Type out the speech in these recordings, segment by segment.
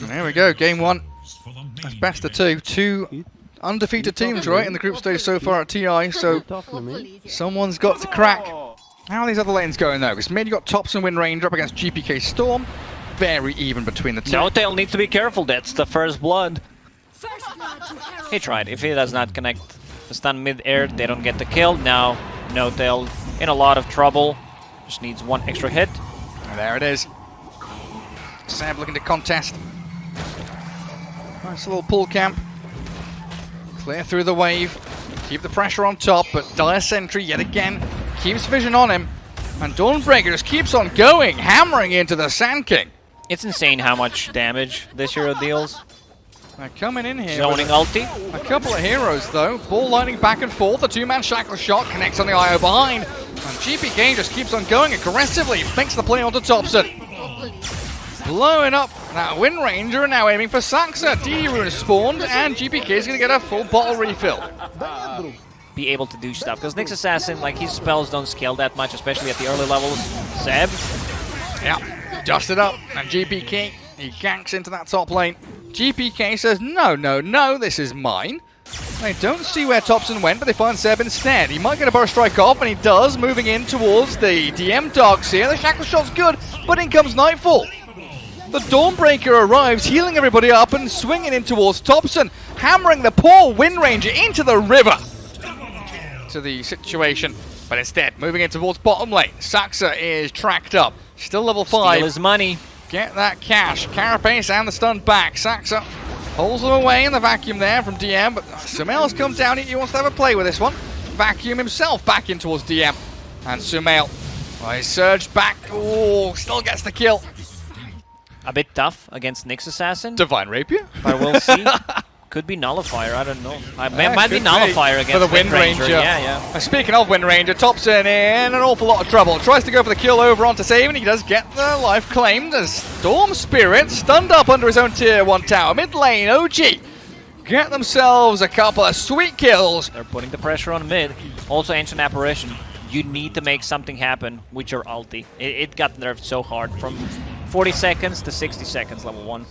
And here we go, game one. That's best of two. Two undefeated teams, right, in the group stage so far at TI, so someone's got to crack. How are these other lanes going, though? Because mid, you got Topson Wind Ranger up against GPK Storm. Very even between the two. No-Tail needs to be careful, that's the first blood. He tried. If he does not connect the stun mid-air, they don't get the kill. Now, No-Tail in a lot of trouble. Just needs one extra hit. And there it is. Seb looking to contest. Nice little pull camp. Clear through the wave. Keep the pressure on top, but Dire Sentry yet again keeps vision on him. And Dawnbreaker just keeps on going, hammering into the Sand King. It's insane how much damage this hero deals. They're coming in here. Zoning ulti. A couple of heroes, though. Ball lining back and forth. The two-man shackle shot connects on the IO behind. And GPK just keeps on going aggressively. Makes the play onto Topson. Blowing up that Wind Ranger and now aiming for Saxa. DD Rune is spawned and GPK is going to get a full bottle refill. Be able to do stuff. Because Nyx Assassin, like, his spells don't scale that much, especially at the early levels. Seb. Yeah, dusted up. And GPK, he ganks into that top lane. GPK says, no, no, no, this is mine. They don't see where Topson went, but they find Seb instead. He might get a burst strike off, and he does, moving in towards the DM docks here. The shackle shot's good, but in comes Nightfall. The Dawnbreaker arrives, healing everybody up and swinging in towards Topson, hammering the poor Wind Ranger into the river. To the situation, but instead, moving in towards bottom lane. Saxa is tracked up, still level 5. Steal his money. Get that cash. Carapace and the stun back. Saxa pulls them away in the vacuum there from DM, but Sumail's come down. He wants to have a play with this one. Vacuum himself back in towards DM. And Sumail, well, he surged back. Oh, still gets the kill. A bit tough against Nyx Assassin. Divine Rapier? But we'll see. Could be Nullifier, I don't know. Might be Nullifier against for the Wind Ranger. Yeah. Speaking of Wind Ranger, Topson in an awful lot of trouble. Tries to go for the kill over onto Save, and he does get the life claimed as Storm Spirit stunned up under his own tier 1 tower. Mid lane, OG get themselves a couple of sweet kills. They're putting the pressure on mid. Also Ancient Apparition. You need to make something happen with your ulti. It got nerfed so hard from 40 seconds to 60 seconds, level 1.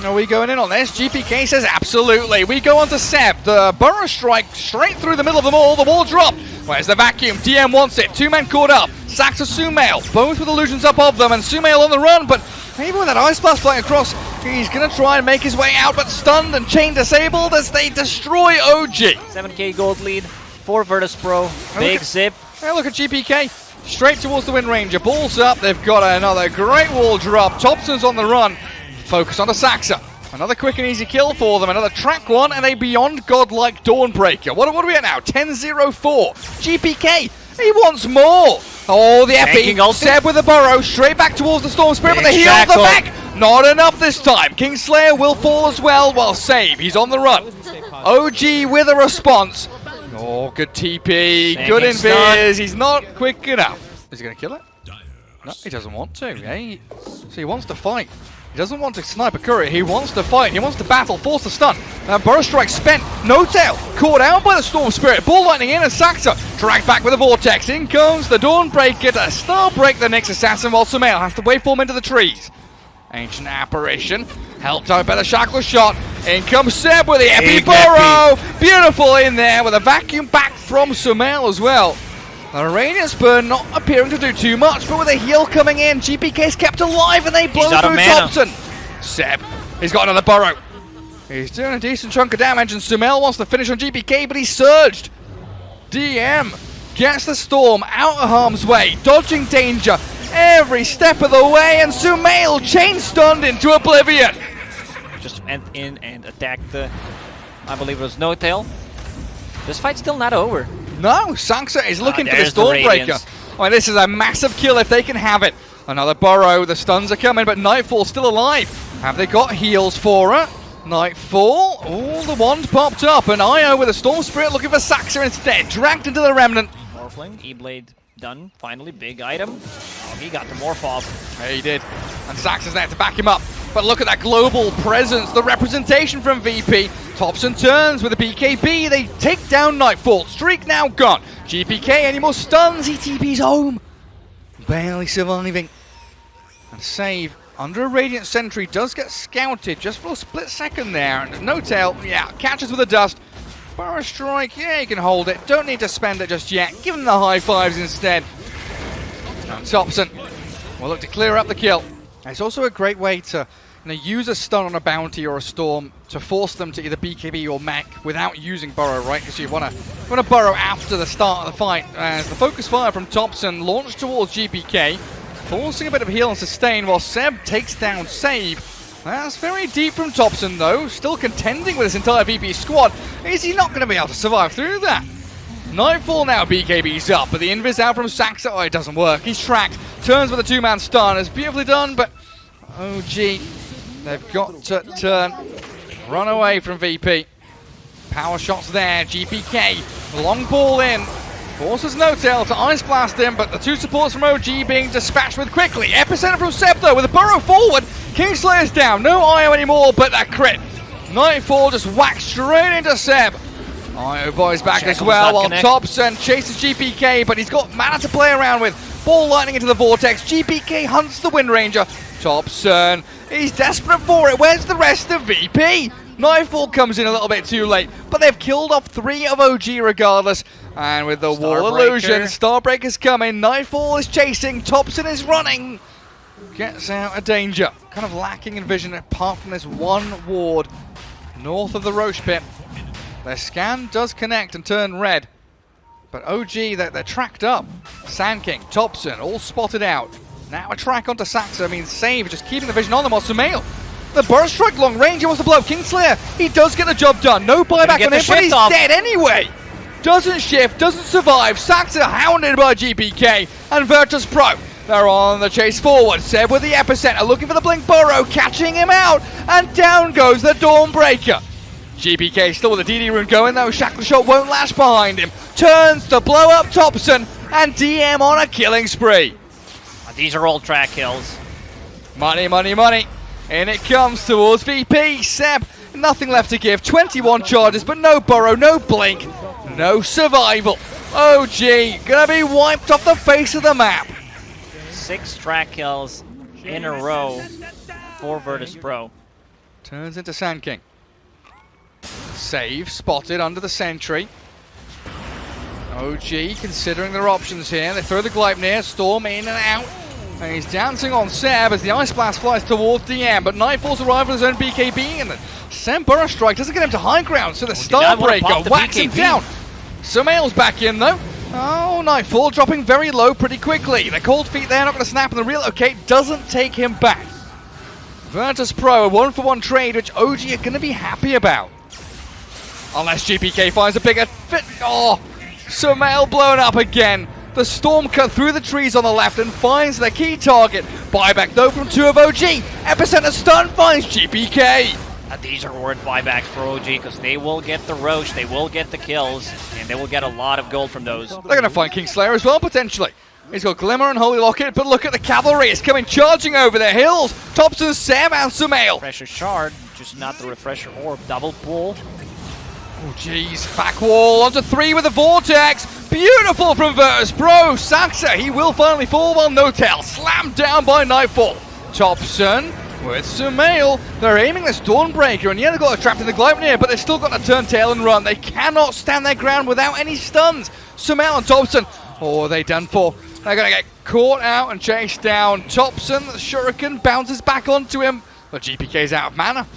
Are we going in on this? GPK says absolutely. We go on to Seb. The Burrow Strike straight through the middle of them all. The wall drop. Where's the vacuum? DM wants it. Two men caught up. Saxa Sumail. Both with illusions up of them. And Sumail on the run. But even with that Ice Blast flying across, he's going to try and make his way out. But stunned and chain disabled as they destroy OG. 7k gold lead for VIRTUS Pro. Big zip. Hey, look at GPK. Straight towards the Wind Ranger. Balls up. They've got another great wall drop. Topson's on the run. Focus on the Saxa. Another quick and easy kill for them. Another track one and a beyond godlike Dawnbreaker. What are we at now? 10-0-4. GPK, he wants more. Oh, the epi. Seb with the burrow. Straight back towards the Storm Spirit, but the heal at the back. Not enough this time. Kingslayer will fall as well while Save. He's on the run. OG with a response. Oh, good TP. Good invis. He's not quick enough. Is he going to kill it? No, he doesn't want to. Eh? So he wants to fight. He doesn't want to snipe a courier, he wants to fight, he wants to battle, force the stun. Burrow Strike spent, No-Tail caught out by the Storm Spirit, Ball Lightning in and Saxa dragged back with a Vortex. In comes the Dawnbreaker to star break the Nyx Assassin while Sumail has to waveform into the trees. Ancient Apparition, helped out by the Shackle Shot. In comes Seb with the Epi Burrow. Beautiful in there with a vacuum back from Sumail as well. The Radiant Burn not appearing to do too much, but with a heal coming in, GPK's kept alive and they blow through Topson. Seb, he's got another burrow. He's doing a decent chunk of damage and Sumail wants to finish on GPK, but he's surged. DM gets the Storm out of harm's way, dodging danger every step of the way, and Sumail chain stunned into oblivion. Just went in and attacked the, I believe it was No-Tail. This fight's still not over. No, Saxa is looking for the Dawnbreaker. Oh, this is a massive kill if they can have it. Another burrow, the stuns are coming, but Nightfall's still alive. Have they got heals for her? Nightfall, oh, the wand popped up, and IO with a Storm Spirit looking for Saxa instead, dragged into the Remnant. Morphling, E-Blade done, finally, big item. Oh, he got the Morph off. Yeah, he did, and Saxa's there to back him up. But look at that global presence, the representation from VP. Topson turns with a BKB, they take down Nightfall. Streak now gone. GPK, any more stuns? He TP's home. Barely surviving. And Save under a Radiant Sentry, does get scouted just for a split second there. And No Tail, yeah, catches with the dust. Burrow Strike, yeah, you can hold it. Don't need to spend it just yet. Give him the high fives instead. And Thompson will look to clear up the kill. It's also a great way to use a stun on a bounty or a storm to force them to either BKB or mech without using Burrow, right? Because you want to burrow after the start of the fight. As the focus fire from Thompson launched towards GPK, forcing a bit of heal and sustain while Seb takes down Save. That's very deep from Thompson though, still contending with his entire VP squad. Is he not going to be able to survive through that? Nightfall now, BKB's up, but the invis out from Saxa, oh, it doesn't work. He's tracked, turns with a two-man stun. It's beautifully done, but OG, they've got to turn. Run away from VP. Power shots there, GPK, long ball in. Forces No Tail to Ice Blast him, but the two supports from OG being dispatched with quickly. Epicenter from Seb though, with a burrow forward. Kingslayer's down, no IO anymore, but that crit. Nightfall just whacks straight into Seb. IO boys back as well, while Thompson chases GPK, but he's got mana to play around with. Ball lightning into the vortex. GPK hunts the Wind Ranger. Thompson, he's desperate for it. Where's the rest of VP? Nightfall comes in a little bit too late, but they've killed off 3 of OG regardless. And with the wall illusion, Starbreaker's coming. Nightfall is chasing. Thompson is running. Gets out of danger. Kind of lacking in vision apart from this one ward north of the Roche pit. Their scan does connect and turn red. But OG, they're tracked up. Sand King, Thompson, all spotted out. Now a track onto Saxa means Save, just keeping the vision on them while Sumail. The burst strike long range, he wants to blow up Kingslayer. He does get the job done. No buyback on him, but he's dead anyway. Doesn't shift, doesn't survive. Saxa hounded by GPK and Virtus Pro. They're on the chase forward. Seb with the epicenter, looking for the Blink Burrow, catching him out, and down goes the Dawnbreaker. GPK still with the DD rune going though. Shackle Shot won't lash behind him. Turns to blow up Thompson and DM on a killing spree. These are all track kills. Money, money, money. In it comes towards VP. Seb, nothing left to give. 21 charges, but no burrow, no blink, no survival. OG gonna be wiped off the face of the map. 6 track kills in a row for Virtus Pro. Turns into Sand King. Save spotted under the sentry. OG considering their options here. They throw the Gleipnir, Storm in and out. And he's dancing on Seb as the Ice Blast flies towards DM, but Nightfall's arrival with his own BKB, and the Seb Burrow Strike doesn't get him to high ground, so the Starbreaker whacks him down. Sumail's back in though. Oh, Nightfall dropping very low pretty quickly. The cold feet there, not going to snap, and the relocate doesn't take him back. Virtus Pro, a 1-for-1 trade, which OG are going to be happy about. Unless GPK finds a bigger fit. Oh, Sumail blown up again. The storm cut through the trees on the left and finds the key target. Buyback though from 2 of OG. Epicenter stun finds GPK. And these are worth buybacks for OG because they will get the Roche, they will get the kills, and they will get a lot of gold from those. They're going to find Kingslayer as well, potentially. He's got Glimmer and Holy Locket, but look at the cavalry. It's coming charging over the hills. Thompson, Sam, and Sumail. Refresher Shard, just not the Refresher Orb. Double pull. Oh, jeez. Back wall onto 3 with the Vortex. Beautiful from Virtus Pro. Saxa, he will finally fall while No Tail slammed down by Nightfall. Thompson with Sumail. They're aiming this Dawnbreaker, and yeah, they've got it trapped in the Gleipnir, but they've still got to turn tail and run. They cannot stand their ground without any stuns. Sumail and Thompson, oh, are they done for? They're going to get caught out and chased down. Thompson, the Shuriken bounces back onto him, but GPK's out of mana.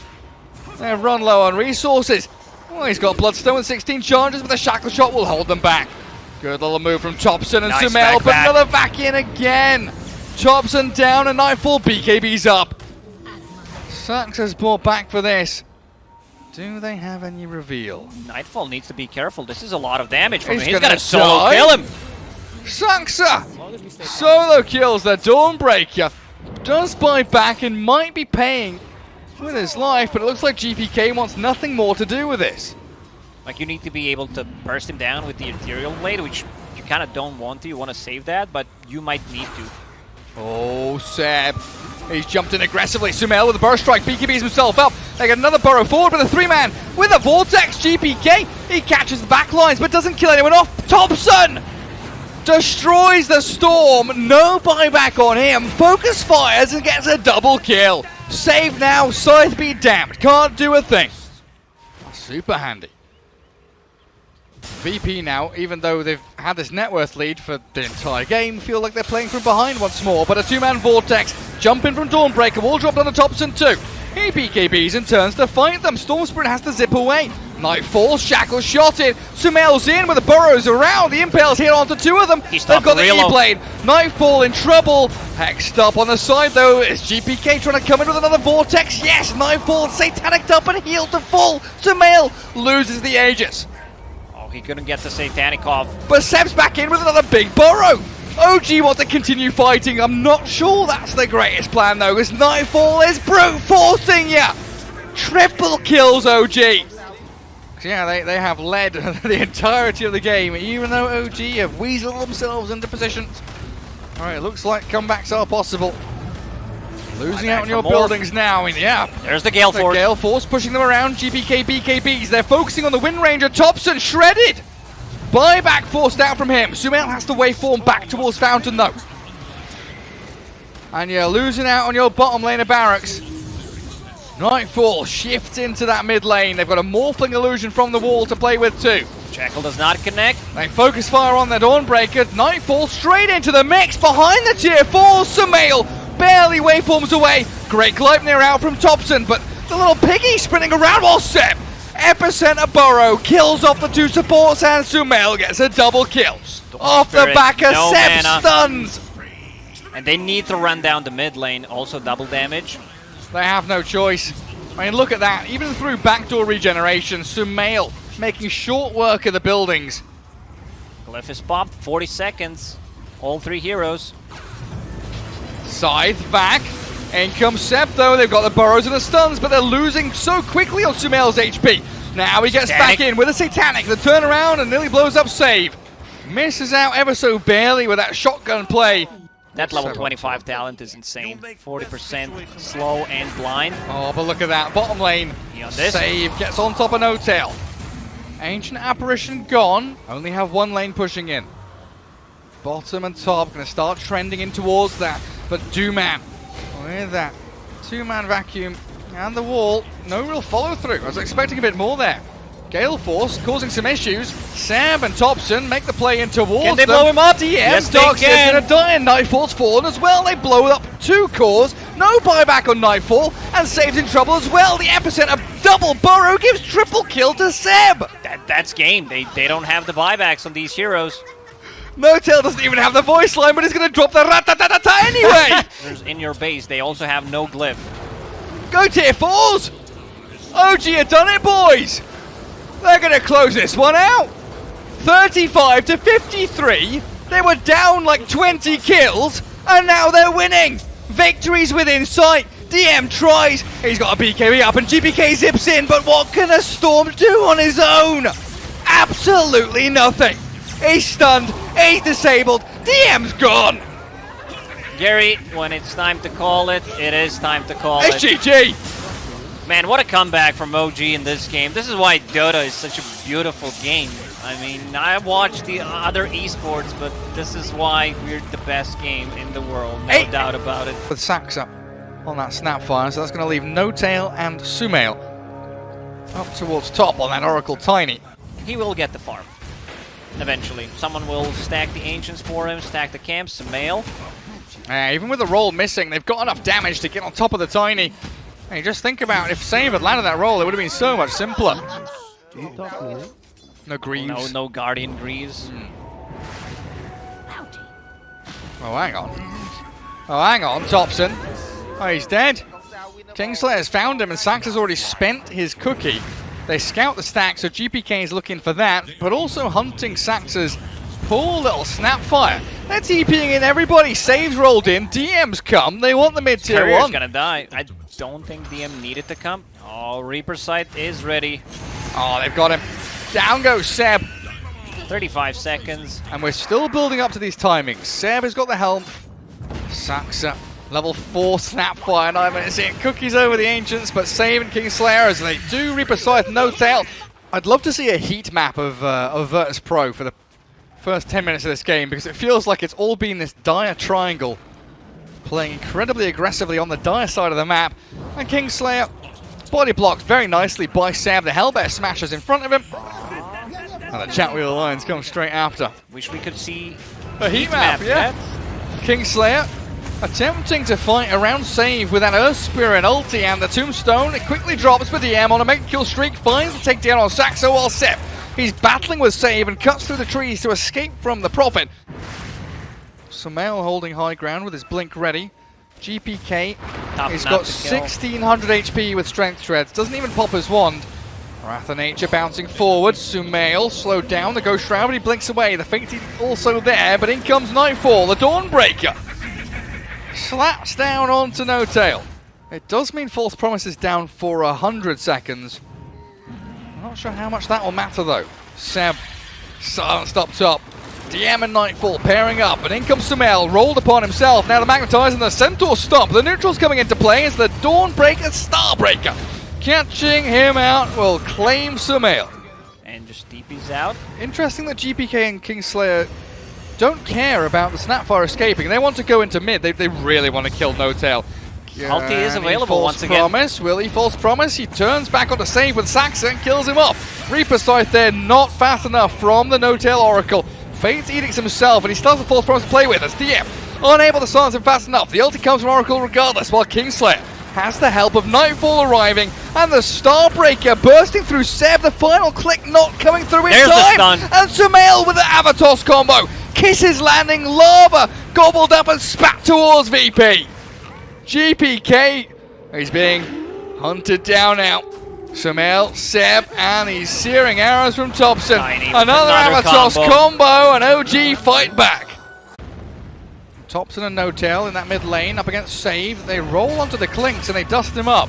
They run low on resources. Well, he's got Bloodstone with 16 charges, but the Shackle Shot will hold them back. Good little move from Thompson and nice Sumail, but back. another back in again. Thompson down and Nightfall, BKB's up. Saxa's brought back for this. Do they have any reveal? Nightfall needs to be careful. This is a lot of damage from him. He's He's got to solo die. kill him. Saxa solo kills the Dawnbreaker. Does buy back and might be paying with his life, but it looks like GPK wants nothing more to do with this. Like, you need to be able to burst him down with the Ethereal Blade, which you kind of don't want to. You want to save that, but you might need to. Oh, Seb. He's jumped in aggressively. Sumail with a burst strike. BKBs himself up. They get another burrow forward with a 3-man with a Vortex. GPK. He catches the back lines but doesn't kill anyone off. Thompson! destroys the Storm. No buyback on him. Focus fires and gets a double kill. Save now, Scythe be damned. Can't do a thing. Super handy. VP now, even though they've had this net worth lead for the entire game, feel like they're playing from behind once more. But a two-man Vortex, jump in from Dawnbreaker, wall drop on the Thompson too. He BKBs and turns to fight them. Storm Spirit has to zip away. Night falls, Shackle shotted. Sumail's in with the burrows around. The Impale's hit onto two of them. They've got the E-Blade. Nightfall in trouble. Hexed up on the side though. Is GPK trying to come in with another Vortex? Yes, Nightfall Satanic up and healed to full. Sumail loses the Aegis. Oh, he couldn't get the Satanic off. But Seb's back in with another big burrow. OG want to continue fighting. I'm not sure that's the greatest plan though, because Nightfall is brute forcing ya. Triple kills OG. Yeah, they have led the entirety of the game, even though OG have weaseled themselves into positions. Alright, it looks like comebacks are possible. Losing out on your buildings now, yeah. There's the Gale Force. The Gale Force pushing them around, GPK, BKBs. They're focusing on the Wind Ranger, Thompson shredded. Buyback forced out from him. Sumail has to waveform back towards Fountain though. And you're losing out on your bottom lane of barracks. Nightfall shifts into that mid lane. They've got a Morphling Illusion from the wall to play with too. Jackal does not connect. They focus fire on the Dawnbreaker. Nightfall straight into the mix behind the tier 4. Sumail barely waveforms away. Great Gleipnir out from Thompson, but the little piggy sprinting around while Seb. Epicenter Burrow kills off the two supports and Sumail gets a double kill. Off the back of Seb stuns. And they need to run down the mid lane, also double damage. They have no choice. I mean, look at that. Even through backdoor regeneration, Sumail making short work of the buildings. Glyph is popped, 40 seconds. All three heroes. Scythe back. In comes Seb though. They've got the burrows and the stuns, but they're losing so quickly on Sumail's HP. Now he gets back in with a Satanic. The turnaround and nearly blows up save. Misses out ever so barely with that shotgun play. That level 25 talent is insane. 40% slow and blind. Oh, but look at that. Bottom lane. Save gets on top of No Tail. Ancient Apparition gone. Only have one lane pushing in. Bottom and top going to start trending in towards that. But Dooman with that two-man vacuum and the wall. No real follow through. I was expecting a bit more there. Gale Force causing some issues. Sam and Thompson make the play in towards Can they blow him up? Yes, Darkseid's gonna die and Nightfall's fallen as well. They blow up two cores. No buyback on Nightfall and Save's in trouble as well. The Epicenter double burrow gives triple kill to Seb. That's game. They don't have the buybacks on these heroes. No Tail doesn't even have the voice line, but he's gonna drop the rat-ta-ta-ta anyway. There's in your base. They also have no glyph. Go tier 4s. OG have done it, boys. They're going to close this one out. 35 to 53. They were down like 20 kills, and now they're winning. Victory's within sight. DM tries. He's got a BKB up, and GPK zips in, but what can a Storm do on his own? Absolutely nothing. He's stunned. He's disabled. DM's gone. Gary, when it's time to call it, it is time to call it. It's GG. Man, what a comeback from OG in this game. This is why Dota is such a beautiful game. I mean, I watch the other esports, but this is why we're the best game in the world. No doubt about it. With Saxa on that Snapfire, so that's going to leave No Tail and Sumail up towards top on that Oracle Tiny. He will get the farm. Eventually. Someone will stack the Ancients for him, stack the camps, Sumail. Even with the roll missing, they've got enough damage to get on top of the Tiny. Hey, just think about if Save had landed that roll, it would have been so much simpler. No Greaves. No Guardian Greaves. Oh, hang on. Oh, hang on, Thompson. Oh, he's dead. Kingslayer's found him, and Sax has already spent his cookie. They scout the stack, so GPK is looking for that, but also hunting Sax's poor little Snapfire. They're TPing in everybody. Saves rolled in. DM's come. They want the mid-tier one. Courier's gonna die. I don't think DM needed to come. Oh, Reaper Sight is ready. Oh, they've got him. Down goes Seb. 35 seconds. And we're still building up to these timings. Seb has got the helm. Saxa, level 4 Snapfire, 9 minutes in. Cookies over the Ancients, but Save and Kingslayer as they do Reaper Scythe, No Tail. I'd love to see a heat map of Virtus Pro for first 10 minutes of this game, because it feels like it's all been this dire triangle, playing incredibly aggressively on the dire side of the map, and Kingslayer body blocked very nicely by Seb. The Hellbear smashes in front of him, and the Chat Wheel Alliance comes straight after. Wish we could see a heat map, yeah. Kingslayer attempting to fight around save with that Earth Spirit ulti and the Tombstone. It quickly drops for DM on a mega kill streak, finds the takedown on Saxo, while Seb, he's battling with save and cuts through the trees to escape from the Prophet. Sumail holding high ground with his blink ready. GPK, he's got 1600 HP with strength shreds, doesn't even pop his wand. Wrath of Nature bouncing forward, Sumail slowed down, the Ghost Shroud, but he blinks away. The Fate also there, but in comes Nightfall, the Dawnbreaker. Slaps down onto No Tail. It does mean False Promise is down for 100 seconds. I'm not sure how much that will matter though. Seb, silenced up top. DM and Nightfall pairing up, and in comes Sumail, rolled upon himself. Now the Magnetize and the Centaur stomp. The neutral's coming into play as the Dawnbreaker Starbreaker. Catching him out will claim Sumail. And just DP's out. Interesting that GPK and Kingslayer don't care about the Snapfire escaping. They want to go into mid. They really want to kill No Tail. Ulti is available once again. Promise. Will he false promise? He turns back onto save with Saxa and kills him off. Reaper Scythe there, not fast enough from the No Tail Oracle. Fates Edicts himself, and he starts a false promise to play with as DM. Unable to silence him fast enough. The ulti comes from Oracle regardless, while Kingslayer has the help of Nightfall arriving, and the Starbreaker bursting through Seb. The final click not coming through in time. And Sumail with the Avatos combo. Kisses landing, lava gobbled up and spat towards VP. GPK, he's being hunted down now. Sumail, Seb, and he's searing arrows from Thompson. Another Avatos combo, and OG fight back. Thompson and No Tail in that mid lane up against Save. They roll onto the Clinks and they dust him up.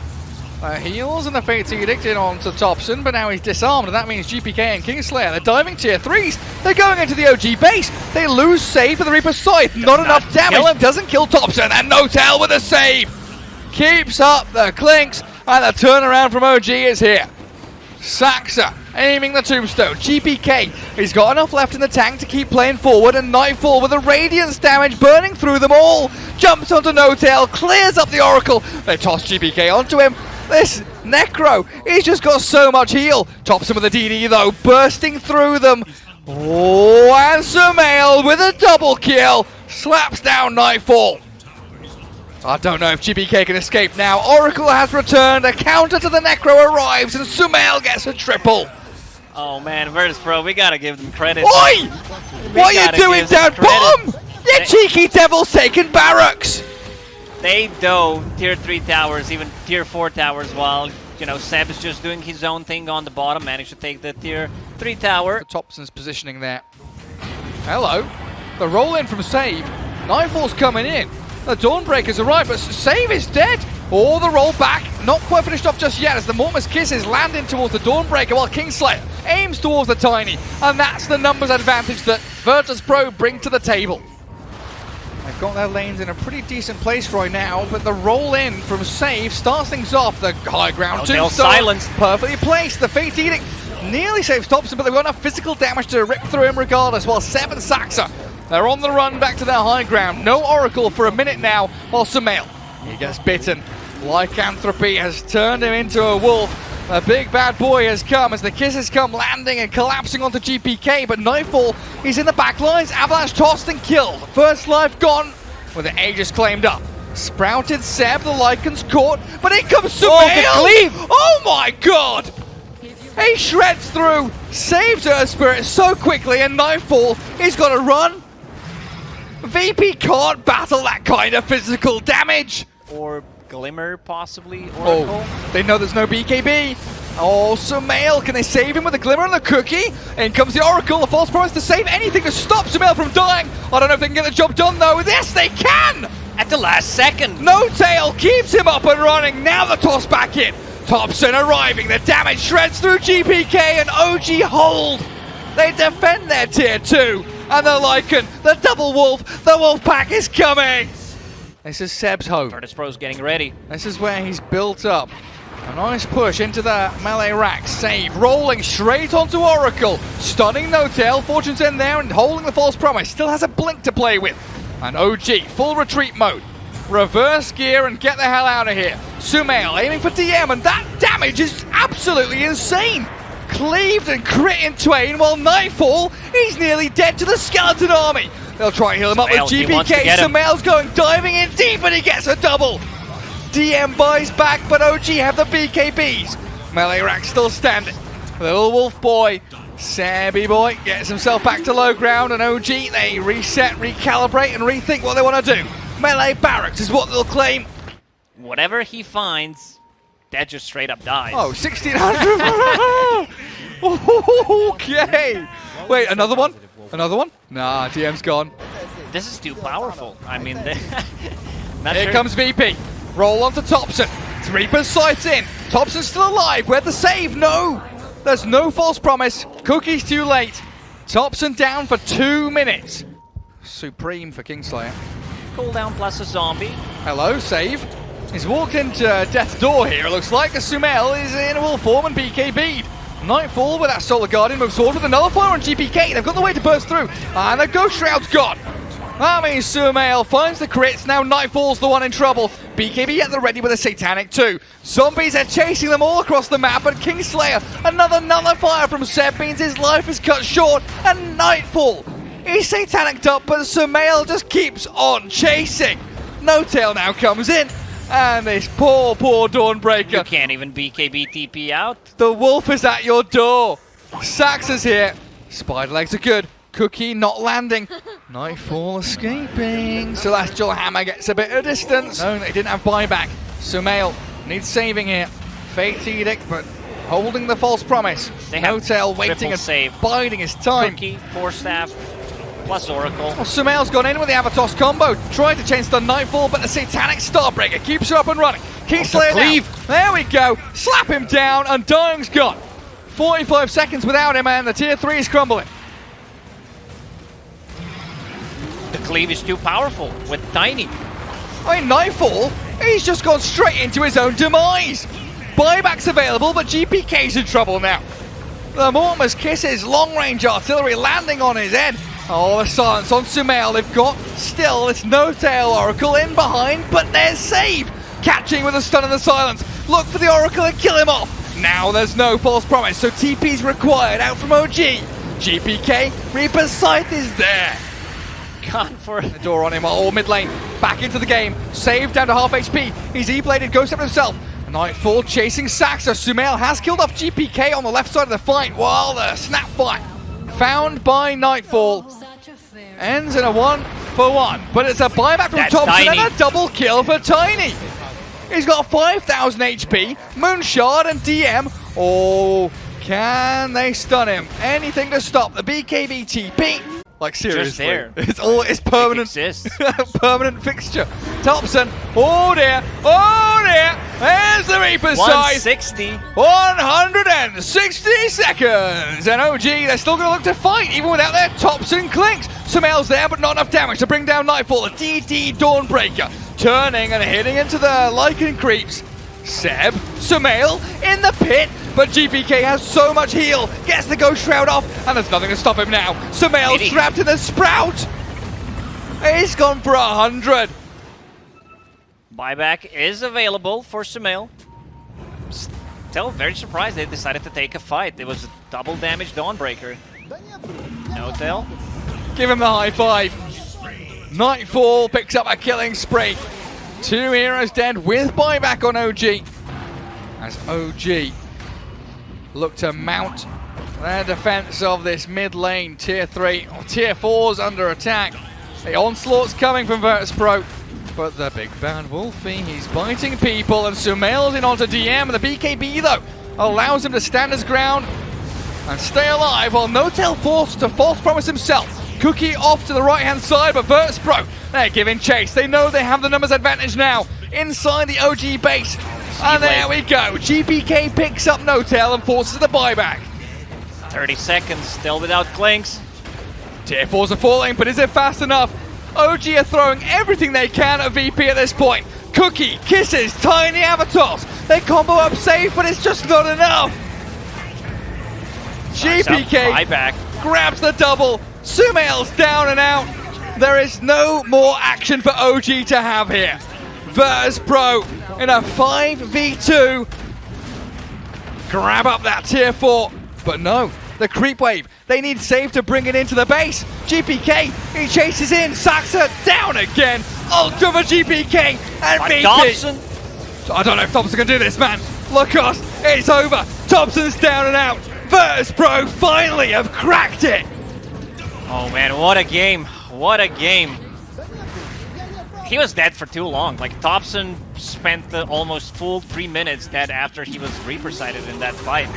Heals and the Fates Edict in onto Thompson, but now he's disarmed, and that means GPK and Kingslayer, they're diving tier 3s. They're going into the OG base. They lose Save for the Reaper Scythe. Not enough damage. Doesn't kill Thompson, and No Tail with a save. Keeps up the Clinks, and the turnaround from OG is here. Saxa aiming the Tombstone. GPK, he's got enough left in the tank to keep playing forward, and Nightfall with the Radiance damage burning through them all. Jumps onto No Tail, clears up the Oracle. They toss GPK onto him. This Necro, he's just got so much heal. Tops him with a DD though, bursting through them. Oh, and Sumail with a double kill. Slaps down Nightfall. I don't know if GPK can escape now. Oracle has returned, a counter to the Necro arrives, and Sumail gets a triple. Oh man, Virtus Pro, we gotta give them credit. Oi! What are you doing down bottom? You cheeky devils taking barracks! They dove tier 3 towers, even tier 4 towers, while, you know, Seb is just doing his own thing on the bottom, managed to take the tier 3 tower. Thompson's positioning there. Hello. The roll in from Save. Nightfall's coming in. The Dawnbreaker's arrived, but Save is dead. Or the roll back, not quite finished off just yet as the Mortimer's Kisses land in towards the Dawnbreaker while Kingslayer aims towards the Tiny. And that's the numbers advantage that Virtus Pro bring to the table. They've got their lanes in a pretty decent place right now, but the roll in from Save starts things off. The high ground Tombstone perfectly placed. The Fate Edict nearly saves Thompson, but they've got enough physical damage to rip through him regardless, while Seb and Saxa, they're on the run back to their high ground. No Oracle for a minute now, while Sumail, he gets bitten. Lycanthropy has turned him into a wolf. A big bad boy has come as the Kisses come landing and collapsing onto GPK, but Nightfall, he's in the back lines. Avalanche tossed and killed. First life gone with the Aegis claimed up. Sprouted Seb, the Lycans caught, but in comes Sumail! Oh my god! He shreds through, saves Earth Spirit so quickly, and Nightfall, he's got to run. VP can't battle that kind of physical damage. Or Glimmer, possibly, Oracle. Oh, they know there's no BKB. Oh, Sumail, can they save him with the Glimmer and the Cookie? In comes the Oracle, the false promise to save anything to stop Sumail from dying. I don't know if they can get the job done though. Yes, they can! At the last second. No Tail keeps him up and running. Now the toss back in. Thompson arriving, the damage shreds through GPK and OG hold. They defend their tier 2. And the Lycan, the double wolf, the wolf pack is coming. This is Seb's home. Virtus Pro's getting ready. This is where he's built up. A nice push into the melee rack. Save, rolling straight onto Oracle. Stunning No-Tail. Fortune's in there and holding the false promise. Still has a blink to play with. And OG, full retreat mode. Reverse gear and get the hell out of here. Sumail aiming for DM, and that damage is absolutely insane. Cleaved and crit in twain, while Nightfall, he's nearly dead to the skeleton army. They'll try and heal him up with GPK. Sumail's going diving in deep, and he gets a double. DM buys back, but OG have the BKBs. Melee rack still standing. Little wolf boy, Sabby boy, gets himself back to low ground, and OG, they reset, recalibrate, and rethink what they want to do. Melee barracks is what they'll claim. Whatever he finds, that just straight up dies. Oh, 1600. Okay. Wait, another one? Another one? Nah, DM's gone. This is too powerful. I mean, here comes VP. Roll onto Thompson. Reaper's sights in. Thompson's still alive. Where'd the save? No. There's no false promise. Cookie's too late. Thompson down for 2 minutes. Supreme for Kingslayer. Cooldown plus a zombie. Hello, save. He's walked into death's door here. It looks like a Sumail is in wolf form and BKB'd. Nightfall with that Solar Guardian moves forward with a nullifier on GPK. They've got the way to burst through. And the Ghost Shroud's gone. That means Sumail finds the crits. Now Nightfall's the one in trouble. BKB at the ready with a Satanic 2. Zombies are chasing them all across the map, but Kingslayer, another nullifier from Seb means his life is cut short, and Nightfall. He's Satanic'd up, but Sumail just keeps on chasing. No-Tail now comes in, and this poor Dawnbreaker. You can't even BKB TP out. The wolf is at your door. Sax is here. Spider legs are good. Cookie not landing. Nightfall escaping. Celestial Hammer gets a bit of distance. No, they didn't have buyback. Sumail needs saving here. Fate's Edict, but holding the false promise. No-Tail waiting and biding his time. Cookie, Force Staff, plus Oracle. Well, Sumail's gone in with the Avatos combo. Tried to change the Nightfall, but the Satanic Starbreaker keeps her up and running. Kingslayer now. There we go. Slap him down, and Dying's gone. 45 seconds without him, and the tier 3 is crumbling. The cleave is too powerful with Tiny. I mean, Nightfall, he's just gone straight into his own demise. Buyback's available, but GPK's in trouble now. The Mortimer's Kisses, long-range artillery landing on his head. Oh, the silence on Sumail. They've got still this No-Tail Oracle in behind, but there's Save. Catching with a stun in the silence. Look for the Oracle and kill him off. Now there's no false promise, so TP's required out from OG. GPK, Reaper's Scythe is there. Gone for the door on him, all mid lane. Back into the game. Saved down to half HP. He's E-bladed, goes up himself. Nightfall chasing Saxa. Sumail has killed off GPK on the left side of the fight, while the snap fight found by Nightfall ends in a 1-for-1. But it's a buyback from Thompson and a double kill for Tiny. He's got 5,000 HP, Moonshard and DM. Oh, can they stun him? Anything to stop the BKB TP. Like seriously, it's permanent. Permanent fixture. Thompson, oh dear, there's the Reaper's size. 160. 160 seconds, and OG, they're still going to look to fight even without their Thompson clinks. Sumail's there, but not enough damage to bring down Nightfall. A DD Dawnbreaker turning and hitting into the Lycan creeps. Seb, Sumail in the pit, but GPK has so much heal, gets the Ghost Shroud off, and there's nothing to stop him now. Sumail trapped in the Sprout. He's gone for 100. Buyback is available for Sumail. Still very surprised they decided to take a fight. It was a double damage Dawnbreaker. No-Tail. Give him the high five. Nightfall picks up a killing spree. 2 heroes dead with buyback on OG. As OG look to mount their defense of this mid lane. Tier 3 or Tier 4's under attack. The onslaught's coming from Virtus Pro. But the big bad Wolfie, he's biting people, and Sumail's in onto DM, and the BKB though allows him to stand his ground and stay alive, while No-Tail forced to false promise himself. Cookie off to the right hand side, but Virtus Pro, they're giving chase. They know they have the numbers advantage now inside the OG base. And there we go. GPK picks up No-Tail and forces the buyback. 30 seconds, still without clinks. Tier 4s are falling, but is it fast enough? OG are throwing everything they can at VP at this point. Cookie, Kisses, Tiny Avatars. They combo up safe, but it's just not enough. GPK grabs the double. Sumail's down and out. There is no more action for OG to have here. Virtus Pro in a 5v2. Grab up that tier 4, but no. The creep wave. They need save to bring it into the base. GPK, he chases in. Saxa down again. Ultra for GPK and VP. Thompson. I don't know if Thompson can do this, man. Lacrosse, it's over. Thompson's down and out. Virtus Pro finally have cracked it. Oh man, what a game. What a game. He was dead for too long. Like, Thompson spent the almost full 3 minutes dead after he was Reaper-sided in that fight.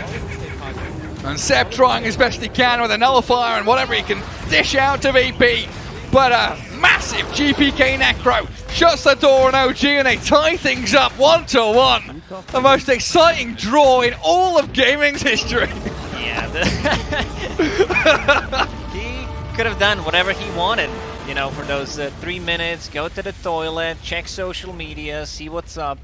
And Seb trying his best he can with a nullifier and whatever he can dish out to VP. But a massive GPK Necro shuts the door on OG and they tie things up 1-1. The most exciting draw in all of gaming's history. Yeah, he could have done whatever he wanted, you know, for those 3 minutes. Go to the toilet, check social media, see what's up.